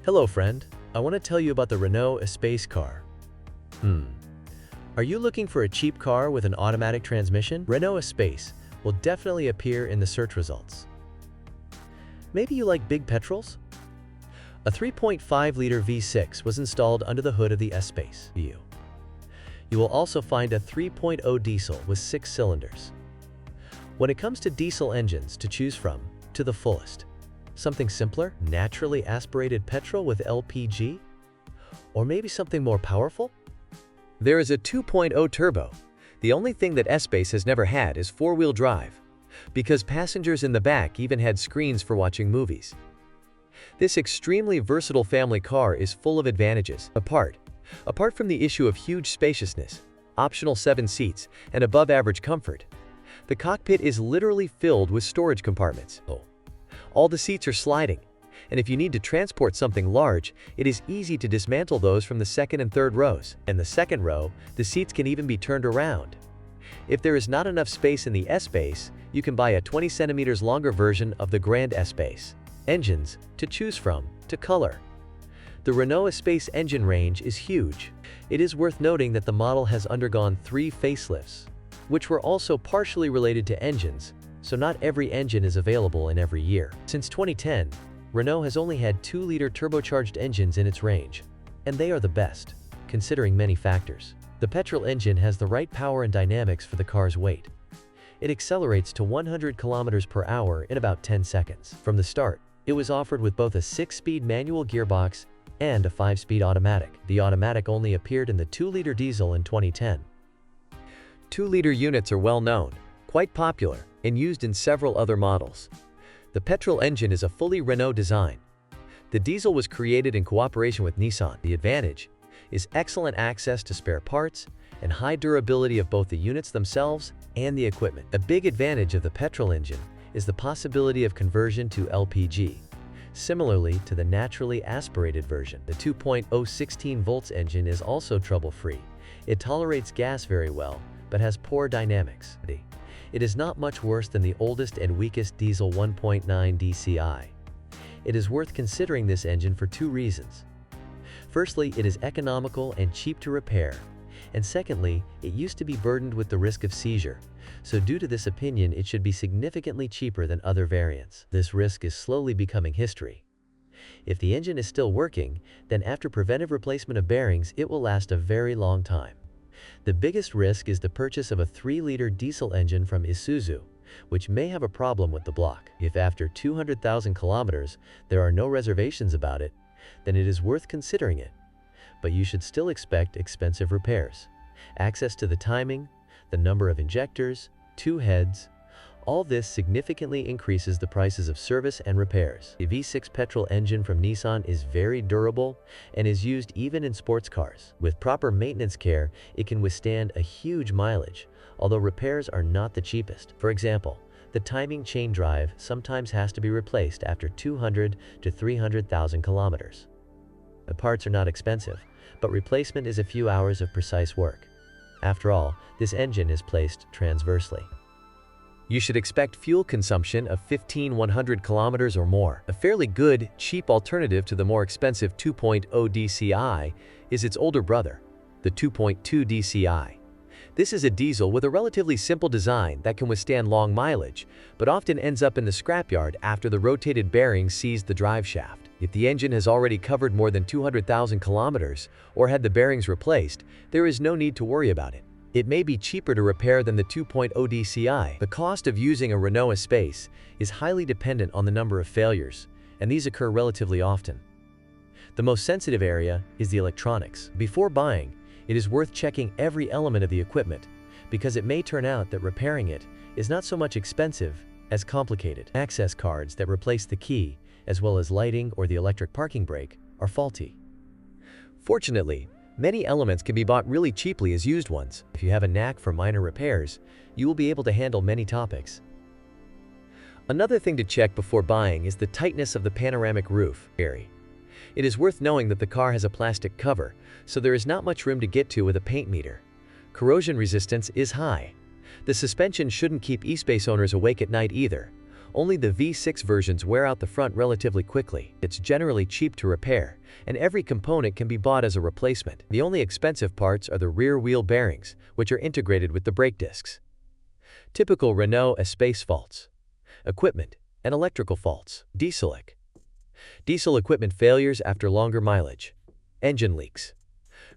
Hello friend, I want to tell you about the Renault Espace car. Are you looking for a cheap car with an automatic transmission? Renault Espace will definitely appear in the search results. Maybe you like big petrols? A 3.5-liter V6 was installed under the hood of the Espace. You will also find a 3.0 diesel with 6 cylinders. When it comes to diesel engines to choose from, to the fullest, something simpler, naturally aspirated petrol with LPG? Or maybe something more powerful? There is a 2.0 turbo. The only thing that Espace has never had is four-wheel drive, because passengers in the back even had screens for watching movies. This extremely versatile family car is full of advantages. Apart from the issue of huge spaciousness, optional 7 seats, and above-average comfort, the cockpit is literally filled with storage compartments. All the seats are sliding, and if you need to transport something large, it is easy to dismantle those from the second and third rows. In the second row, the seats can even be turned around. If there is not enough space in the Espace, you can buy a 20 centimeters longer version of the Grand Espace. Engines to choose from, to color. The Renault Espace engine range is huge. It is worth noting that the model has undergone 3 facelifts, which were also partially related to engines, so not every engine is available in every year. Since 2010, Renault has only had 2-liter turbocharged engines in its range, and they are the best, considering many factors. The petrol engine has the right power and dynamics for the car's weight. It accelerates to 100 kilometers per hour in about 10 seconds. From the start, it was offered with both a 6-speed manual gearbox and a 5-speed automatic. The automatic only appeared in the 2-liter diesel in 2010. 2-liter units are well known, quite popular, and used in several other models. The petrol engine is a fully Renault design. The diesel was created in cooperation with Nissan. The advantage is excellent access to spare parts and high durability of both the units themselves and the equipment. A big advantage of the petrol engine is the possibility of conversion to LPG, similarly to the naturally aspirated version. The 2.0 16 volts engine is also trouble-free. It tolerates gas very well, but has poor dynamics. It is not much worse than the oldest and weakest diesel 1.9 DCI. It is worth considering this engine for 2 reasons. Firstly, it is economical and cheap to repair, and secondly, it used to be burdened with the risk of seizure, so due to this opinion it should be significantly cheaper than other variants. This risk is slowly becoming history. If the engine is still working, then after preventive replacement of bearings it will last a very long time. The biggest risk is the purchase of a 3-liter diesel engine from Isuzu, which may have a problem with the block. If after 200,000 kilometers there are no reservations about it, then it is worth considering it. But you should still expect expensive repairs. Access to the timing, the number of injectors, 2 heads, all this significantly increases the prices of service and repairs. The V6 petrol engine from Nissan is very durable and is used even in sports cars. With proper maintenance care, it can withstand a huge mileage, although repairs are not the cheapest. For example, the timing chain drive sometimes has to be replaced after 200 to 300,000 kilometers. The parts are not expensive, but replacement is a few hours of precise work. After all, this engine is placed transversely. You should expect fuel consumption of 100 kilometers or more. A fairly good, cheap alternative to the more expensive 2.0 DCI is its older brother, the 2.2 DCI. This is a diesel with a relatively simple design that can withstand long mileage, but often ends up in the scrapyard after the rotated bearing seized the drive shaft. If the engine has already covered more than 200,000 kilometers or had the bearings replaced, there is no need to worry about it. It may be cheaper to repair than the 2.0 DCI. The cost of using a Renault Espace is highly dependent on the number of failures, and these occur relatively often. The most sensitive area is the electronics. Before buying, it is worth checking every element of the equipment, because it may turn out that repairing it is not so much expensive as complicated. Access cards that replace the key, as well as lighting or the electric parking brake, are faulty. Fortunately, many elements can be bought really cheaply as used ones. If you have a knack for minor repairs, you will be able to handle many topics. Another thing to check before buying is the tightness of the panoramic roof. It is worth knowing that the car has a plastic cover, so there is not much room to get to with a paint meter. Corrosion resistance is high. The suspension shouldn't keep Espace owners awake at night either. Only the V6 versions wear out the front relatively quickly. It's generally cheap to repair, and every component can be bought as a replacement. The only expensive parts are the rear wheel bearings, which are integrated with the brake discs. Typical Renault Espace faults. Equipment and electrical faults. Diesel equipment failures after longer mileage. Engine leaks.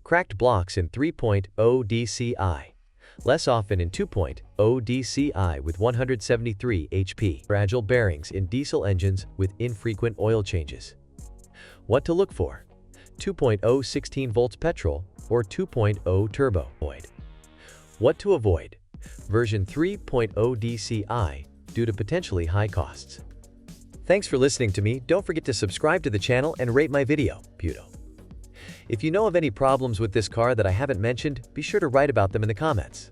Cracked blocks in 3.0 DCI. Less often in 2.0 DCI with 173 HP. Fragile bearings in diesel engines with infrequent oil changes. What to look for? 2.0 16 volts petrol or 2.0 turbo. What to avoid? Version 3.0 DCI due to potentially high costs. Thanks for listening to me. Don't forget to subscribe to the channel and rate my video. If you know of any problems with this car that I haven't mentioned, be sure to write about them in the comments.